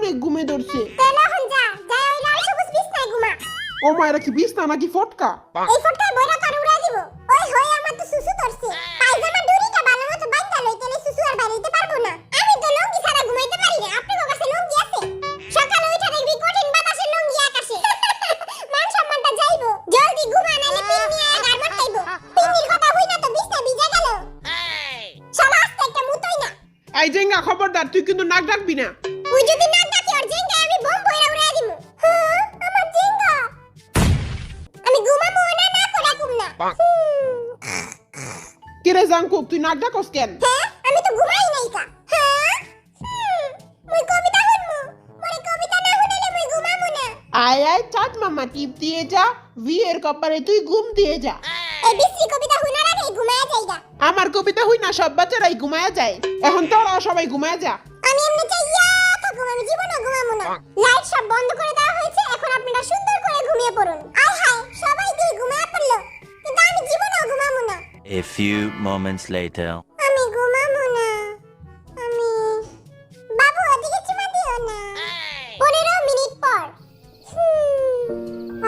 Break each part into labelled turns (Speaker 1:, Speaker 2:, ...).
Speaker 1: অনেক ঘুমে ধরছে।
Speaker 2: তাহলে এখন যা যাই ওই লাল সবুজ বিছনায় ঘুমা।
Speaker 1: ও মায়েরা কি বিছনা নাকি ফটকা?
Speaker 2: এই ফটকায় বইরা তোর উড়াই দিব। ওই হই আমার তো সুসু ধরছে। পায়জামা দড়িটা ভালো মতো বাঁধা লই তাহলে সুসু আর বাইরেতে পারবো না। আমি তো লুঙ্গি ছাড়া ঘুমাইতে পারি না। আপনাদের কাছে লুঙ্গি আছে? সকালে উঠে দেখবি কঠিন বাতাসে লুঙ্গি আকাশে। মান সম্মানটা যাইবো। জলদি ঘুমা নাইলে পিন্নি আর গারমট খাইবো। পিন্নির কথা হই না তো বিছনা ভিজে গেল। শালা আস্তে একটা মুতই না।
Speaker 1: এই জেঙ্গা খবরদার, তুই কিন্তু নাক ডাকবি না।
Speaker 2: ওই যদি নাক ডাকি ওর জেঙ্গা আমি বম বইরা উড়াই দিব। হ্যাঁ আমার জেঙ্গা। আমি ঘুমামু না না করে ঘুম না।
Speaker 1: কিরে জাঙ্কুক, তুই নাক ডাকস কেন?
Speaker 2: হ্যাঁ আমি তো ঘুমাই নাই কা। হ্যাঁ মুই কবিতা শুনমু। পরে কবিতা না শুনাইলে মুই ঘুমামু না।
Speaker 1: আয় আয় চাঁদ মামা টিপ দিয়ে যা, বিয়ের কপালে তুই ঘুম দিয়ে যা।
Speaker 2: এই বিশ্রী কবিতা শুনার আগে ঘুমায়া যাইগা।
Speaker 1: আমার কবিতা হই না সব বাচ্চারাই ঘুমায়া যায়। এখন তোরাও সবাই ঘুমায়া যা।
Speaker 2: আমি এমনি চাইয়া থাকুম, আমি জীবনও ঘুমামু না। লাইট সব বন্ধ করে দেওয়া হয়েছে, এখন আপনারা সুন্দর করে ঘুমিয়ে পড়ুন। আয় হায় সবাই দিয়ে ঘুমায়া পড়লো, কিন্তু আমি জীবনও ঘুমামু না।
Speaker 3: A few moments later.
Speaker 2: আমি ঘুমামু না। আমি বাবু ওদিকে চুমা দিও না। 15 মিনিট পর।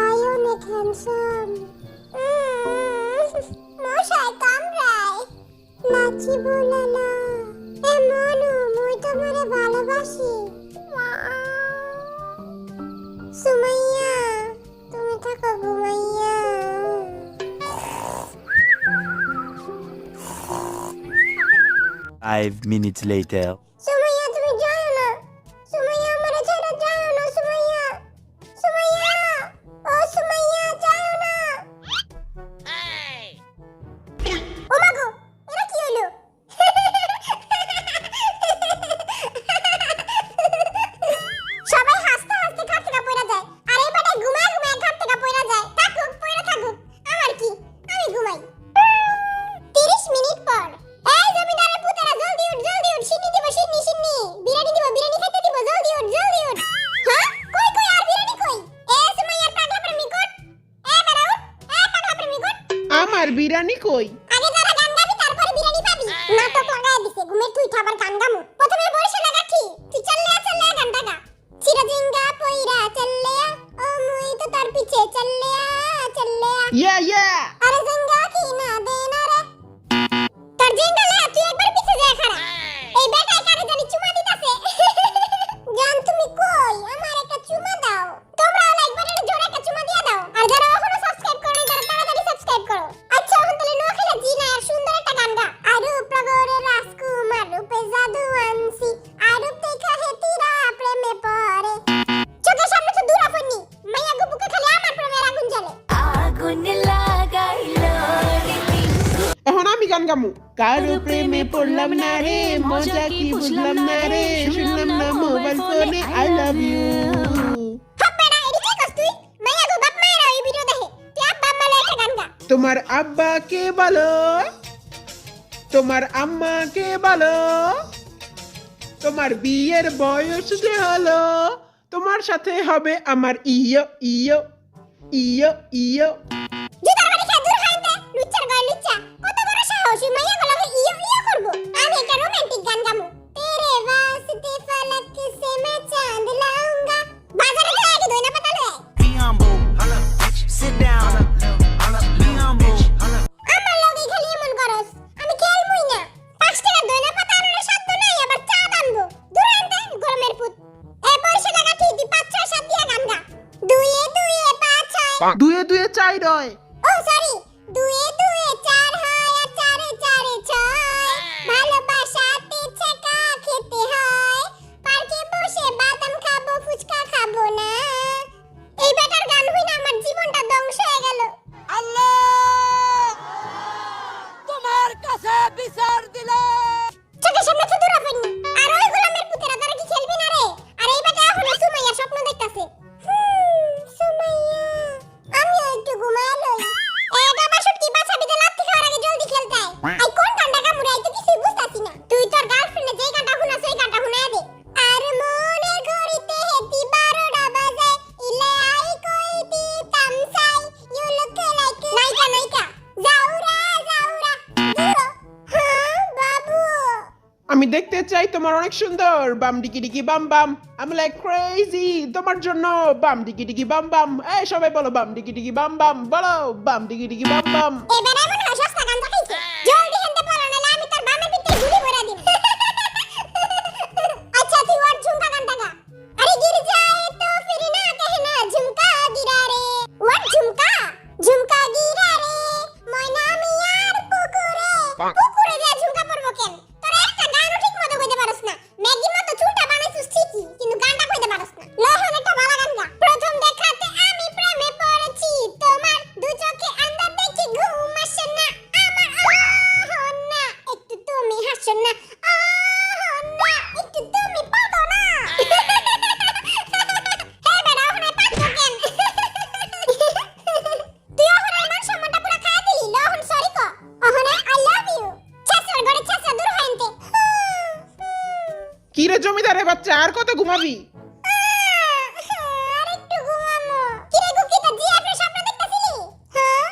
Speaker 2: আই অনেক হ্যান্ডসাম। মশাই কামড়ায়। নাচিব লালা। এ মনু মুই তোমারে ভালোবাসি। সুমাইয়া তুমি থাকো ঘুমাইয়া।
Speaker 3: 5 minutes later.
Speaker 2: সুমাইয়া তুমি যাও না। সুমাইয়া আমারে ছেড়ে যাও না সুমাইয়া। সুমাইয়া ও সুমাইয়া যাও না। ও মাগো এটা কি হলো? সবাই হাসতে হাসতে খাট থেকে পড়ে যায়, আর এই বেটা ঘুমায় ঘুমায় খাট থেকে পড়ে যায়। থাকুক পড়ে থাকুক, আমার কি, আমি ঘুমাই। 30 মিনিট পর। এই জমিদারের পুতেরা জলদি উঠ সিন্নি দিব সিন্নি সিন্নি। বিরিয়ানি দিব বিরিয়ানি খেতে দিব, জলদি উঠ জলদি উঠ। হ্যাঁ কই কই আর বিরিয়ানি কই? এ সুমাইয়ার পাগলা প্রেমিক উঠ। এ বেটা উঠ। এ পাগলা প্রেমিক উঠ।
Speaker 1: আমার বিরানি কই?
Speaker 2: আগে যারা গান গাবি তারপরে বিরিয়ানি পাবি। নাটক লাগায় দিছে, ঘুমের তুই আবার গান গামু। প্রথমে বরিশাল লাগাঠি, তুই চল্লে গানটা গা। চিরজিঙ্গা পইরা চল্লে ও মুই তো তার পিছে চল্লে।
Speaker 1: ইয়া
Speaker 2: আরে জিঙ্গা কি না দে না রে। তোর জিঙ্গা লে তুই একবার পিছে যা খাড়া। এই বেটাই কারে জানি চুমা দিতাছে। জান তুমি কই? আমার একটা চুমা দাও। তোমরা একবার এটা জোরে একটা চুমা দিয়া দাও। আর যারা এখনো সাবস্ক্রাইব করো নাই তারা তাড়াতাড়ি সাবস্ক্রাইব করো। আচ্ছা এখন তাহলে নোয়াখালী জিনা আর সুন্দর একটা গান গা। আরূপ প্রগরে রাজকুমার রূপে জাদু আনছি। আরূপ দেখা হেতিরা প্রেমে পড়ে। চোখের সামনে তো দূর আপনি। মাইয়া গো বুকে খালি আমার প্রেমের আগুন জ্বলে।
Speaker 4: আগুন লাগাইলো রে।
Speaker 1: এখন আমি গান গামু। কারো প্রেমে পড়লাম না রে, মজা কি বুঝলাম না রে, শুনলাম না মোবাইল ফোনে আই লাভ ইউ।
Speaker 2: হাপ্পাড়া এডি কি কস তুই? মাইয়া গো বাপ মায়েরা এই ভিডিও দেখে। তুই আব্বা আম্মা লয়ে একটা গান গা।
Speaker 1: তোমার আব্বাকে বলো, তোমার আম্মাকে বলো, তোমার বিয়ের বয়স যে হলো, তোমার সাথে হবে আমার ইয়ো ইয়ো ইয়ো ইয়ো।
Speaker 2: জুতার বাড়ি খেয়ে দূর খাইতে লুচ্চার গায়ে লুচ্চা। কত বড় সাহস এই মাইয়া গুলো ইয়ো ইয়ো করব। আমি একটা রোমান্টিক গান গামু। তেরে वास्ते फलक से मैं चांद लाऊंगा। বাজারে গিয়ে আগে দইনা পাতা লয়ে আয়।
Speaker 5: Be humble. Sit down. Be humble.
Speaker 2: আমার লগে খালি এমন করস। আমি খেলমুই না। 5 টাকা দইনা পাতা আনলে সাধ্য নাই, আবার চা আনবো। দূর আনতে গরমের পুত। এ বর্ষা লাগা ঠিক 5 6 7 দিয়া গান গা। দুয়ে দুয়ে 5 6।
Speaker 1: দুয়ে দুয়ে চাই রয়।
Speaker 2: ও সরি। দুয়ে দুয়ে 4 হয় আর 4 4 6। ভালোবাসাতে ছেকা খেতে হয়। পার্কে বসে বাদাম খাবো ফুচকা খাবো না। এই বেটার গান হই না আমার জীবনটা ধ্বংস হয়ে গেল।
Speaker 4: আল্লাহ তোমার কাছে বিচার দিলে।
Speaker 2: চোখের সামনে তো দূর আপনি। আর ওই গোলামের পুতেরা তারা কি খেলবি না রে? আর এই বেটা এখনো সুমাইয়া স্বপ্ন দেখতাছে। সুমাইয়া আমিও একটু ঘুমায় লই। এটা 62 বাছা
Speaker 1: আমি দেখতে চাই তোমার অনেক সুন্দর বাম ডিকি ডিকি বাম বাম। আমি লাইক ক্রেজি তোমার জন্য বাম ডিকি ডিকি বাম বাম। এই সবাই বলো বাম ডিকি ডিকি বাম বাম, বলো বাম ডিকি ডিকি বাম বাম।
Speaker 2: এবারে মনে হয় সস্তা গাঞ্জা খাইছে। জলদি হেনতে বলো নাহলে আমি তোর বামের ভিতরে গুলি ভরা দিব। আচ্ছা তুই ওর ঝুমকা গানটা গা। আরে গির যায় তো ফির না कहना ঝুমকা গিরা রে। ওর ঝুমকা ঝুমকা গিরা রে ময়না মিয়ার পুকুরে। পুকুরে যা ঝুমকা পড়বো কেন? তোর একটা গানও ঠিক মতো কইতে পারছ না। ম্যাগির মতো চুলটা বানাইছিস ঠিকই কিন্তু গানটা কইতে পারছ না। লহন একটা ভালো গান গা। প্রথম দেখাতে আমি প্রেমে পড়েছি তোমার দু চোখে আন্দাজ দেখি ঘুম আসে না আমার না একটু তুমি হাসো না না একটু তুমি পাগো না। হে বেড়া ওখানে পাগো কেন? তুই ওখানে মান সম্মানটা পুরো খায় দিলি। লহন সরি কো ওখানে আই লাভ ইউ। ছাসর গড়ে ছাসা দূর হইতে।
Speaker 1: কি রে জমিদারের বাচ্চা, আর কত ঘুমাবি?
Speaker 2: আর একটু ঘুমামো। কিরে গুকিতা জিএফের স্বপ্ন দেখতাছিলি? হ্যাঁ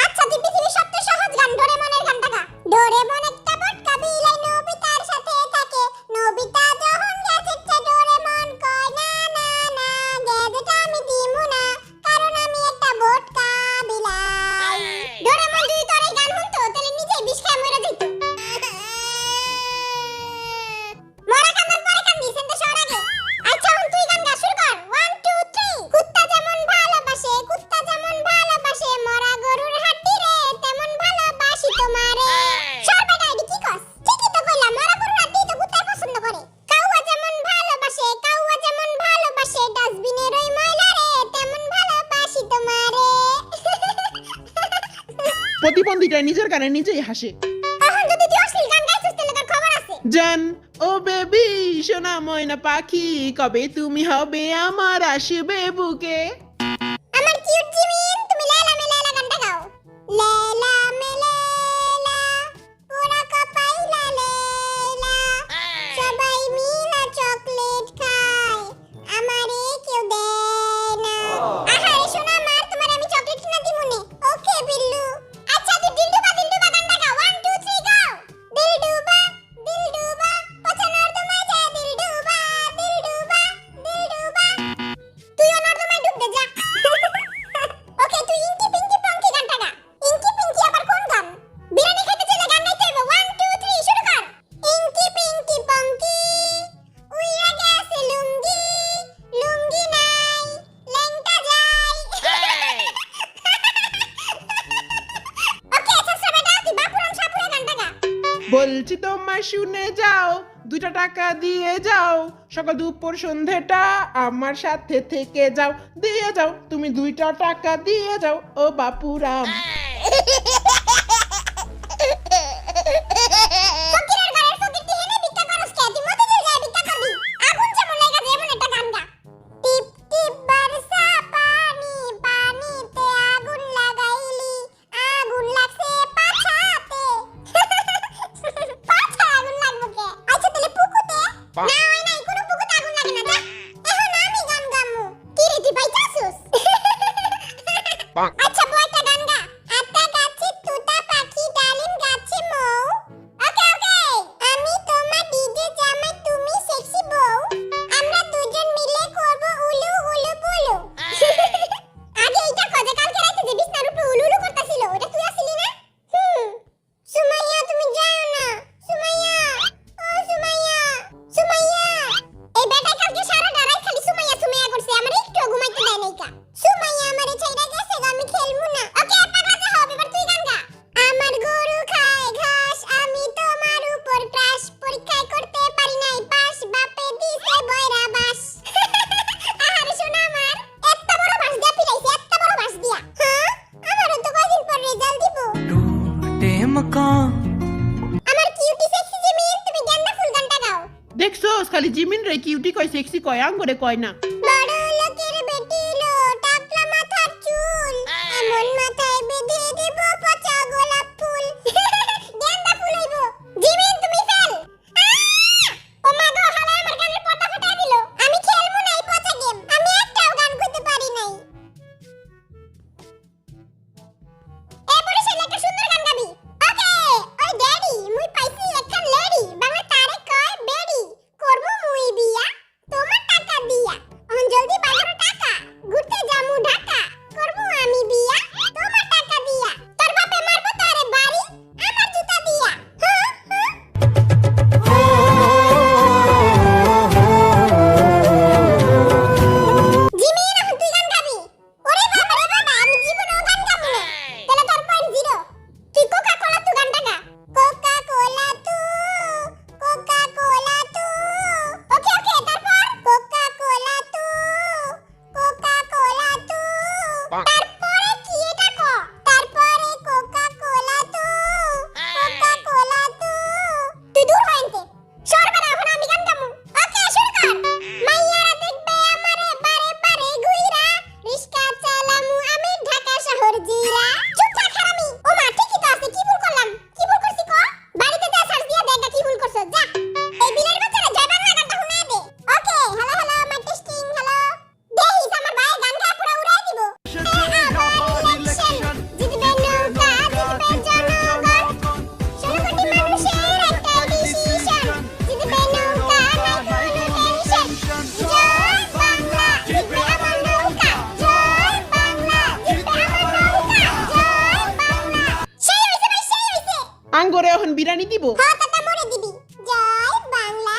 Speaker 2: আচ্ছা তুই পৃথিবীর সবচেয়ে সহজ গান ডোরেমনের গানটা গা। ডোরেমন একটা বটকা বিলাই নবিতার সাথে থাকে। নবিতা যখন গেছে ডোরেমন কয় না না না গ্যাজেট আমি দিমু না কারণ আমি একটা বটকা বিলাই। ডোরেমন যদি তোর এই গান শুনতো তাহলে নিজেই বিষ খেয়ে মরে যেত। মরা কান্দার পরে কান্দি সেন্তে শোর আগে। আচ্ছা এখন তুই গান গা শুরু কর। 1 2 3 কুত্তা যেমন ভালোবাসে মরা গরুর হাড্ডি রে তেমন ভালোবাসি তোমারে। সর বেটা এডি কি কস? ঠিকই তো কইলাম মরা গরুর হাড্ডি তো কুত্তা পছন্দ করে। কাউয়া যেমন ভালোবাসে ডাস্টবিনের ওই ময়লা রে তেমন ভালোবাসি তোমারে।
Speaker 1: প্রতিবন্ধীটা নিজের গানে নিজেই হাসে।
Speaker 2: এখন যদি তুই অশ্লীল গান গাইছিস তাহলে তোর খবর আছে।
Speaker 1: জান ও বেবি সোনা ময়না পাখি কবে তুমি হবে আমার আসবে বুকে।
Speaker 2: আমার কিউট জিমিন তুমি লেলা মে লেলা গানটা গাও। লেলা মে লেলা পুরা কপাইলা লেলা সবাই মিলা চকলেট খায় আমারে কেউ দেয় না। আহারে সোনা আমার তোমার আমি চকলেট কিনা দিমু নে। ওকে বিল্লু। আচ্ছা তুই দিলডুবা গানটা গাও। 1 2 3 গাও। দিলডুবা পছানোর তোমায় যা দিলডুবা তুই ওনার তোমায় ডুব দে যা। ওকে তুই ইনকি পিঙ্কি পঙ্কি গানটা গা। ইনকি পিঙ্কি আবার কোন গান? বিরিয়ানি খেতে চলে গান গাইতে হবে। 1 2 3 শুরু কর। ইনকি পিঙ্কি পঙ্কি উইরা গেছে লুঙ্গি লুঙ্গি নাই লেংটা যাই। ওকে আচ্ছা বেটা তুই বাপুরাম সাপুরা গানটা গা।
Speaker 1: বলছি তোমায় শুনে যাও 2টা টাকা দিয়ে যাও সকাল দুপুর সন্ধ্যেটা আমার সাথে থেকে যাও। দিয়ে যাও তুমি 2টা টাকা দিয়ে যাও ও বাপুরাম।
Speaker 2: ফকিরের ঘরের ফকির তুই হেনে ভিক্ষা করস কে? তুই মতে চলে যায় ভিক্ষা করবি। আগুন যেমন লাগা যায় এমন একটা গান গা। টিপ টিপ বর্ষা পানি পানিতে আগুন লাগাইলি আগুন লাগছে পাছাতে। পাছা আগুন লাগবো কে? আচ্ছা তাহলে পুকুতে না হয় নাই কোনো পুকুতে আগুন লাগে না যা। এখন আমি গান গামু। কি রে তুই পাইতাছস? আচ্ছা বয়টা গান গা। আতা গাছে তুতা পাখি ডালিম গাছে মৌ। ওকে আমি তোমার ডিজে জামাই তুমি সেক্সি বউ আমরা দুজন মিলে করব উলু উলু বুলু। আগে এইটা কজে কালকে রাতে যে বিছনার উপরে উলু উলু করতেছিল ওটা তুই আসলি না? সুমাইয়া তুমি যাও না সুমাইয়া ও সুমাইয়া এই বেটা কালকে সারা রাত খালি সুমাইয়া করছে আমার একটু ঘুমাইতে দেয় নাই কা। সুমাইয়া আমারে ছাইড়া গেছে আমি খেলমু না। ওকে পাগলা যা হবে এবার তুই গান গা। আমার গরু খায় ঘাস আমি তোমার উপর ক্রাশ পরীক্ষা করতে পারি নাই পাস বাপে দিছে বয়রা বাস। আহারে শোনা আমার এত বড় বাস দিয়া পিলাইছে এত বড় বাস দিয়া। হ্যাঁ আমারও তো কয়দিন পর রেজাল্ট দিব।
Speaker 5: टूटे मकान
Speaker 2: আমার কিউটি সেক্সি জিমিন তুমি গেন্দা ফুল গানটা গাও।
Speaker 1: দেখছোস খালি জিমিন রে কিউটি কয় সেক্সি কয় আঙ্গুরে কয় না।
Speaker 2: বড় লোকের বেটি লো টাকলা মাথার চুল এমন মাথায় বেঁধে দেব পচা গোলাপ ফুল। গেন্দা ফুল হইব। জিমিন তুমি ফেল। ও মা গো হালা আমার গানের পর্দা ফাটাই দিল। আমি খেলবো না এই পচা গেম। আমি একটাও গান করতে পারি নাই। এ বরিশাল একটা সুন্দর গান গাবি। ওকে ওই ড্যাডি মুই পাইছি একটা লেডি
Speaker 1: এখন বিরিয়ানি দিব
Speaker 2: হাতটা মরে দিবি জয় বাংলা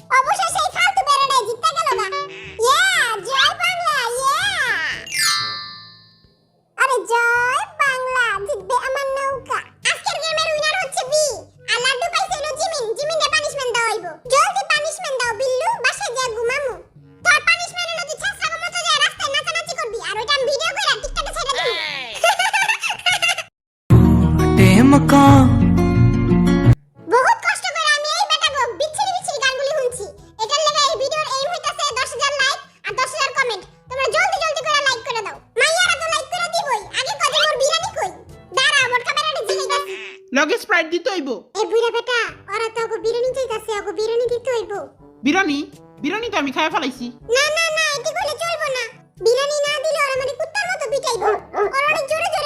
Speaker 2: অবশেষে এই ফালতু বেড়াটাই জিততে গেল না ইয়া জয় বাংলা ইয়া আরে জয় বাংলা জিতবে আমার নৌকা আজকের গেমের উইনার হচ্ছে বি আর লাড্ডু পাইছে হলো জিমিনে পানিশমেন্ট দাও হইব জলদি পানিশমেন্ট দাও বিল্লু বাসায় যা ঘুমামু তোর পানিশমেন্ট হলো তুই ছাসরা মতো যায় রাস্তায় নাচানাচি করবি আর ওইটা আমি ভিডিও কইরা টিকটকে ছেড়ে দিবি বহুত কষ্ট করে আমি এই বেটাগো বিচ্ছিরি বিচ্ছিরি গানগুলি শুনছি এটার লাগা এই ভিডিওর এইম হইতাছে 10000 লাইক আর 10000 কমেন্ট তোমরা জলদি জলদি করে লাইক করে দাও মাইয়ারা তো লাইক করে দিবই আগে কত মোর বিরানি কই দাঁড়া মোর ক্যামেরাটা জিগাইতাছি
Speaker 1: লগে স্প্রাইট দিতে হইব
Speaker 2: এই বুইড়া বেটা ওরা তো আগো বিরানি চাইতাছে আগো বিরানি দিতে হইব
Speaker 1: বিরিয়ানি তো আমি খাই ফেলাইছি
Speaker 2: না না না এটি কইলে চলবো না বিরানি না দিলে ওরা মানে কুত্তার মতো পিটাইবো ওরা অনেক জোরে জোরে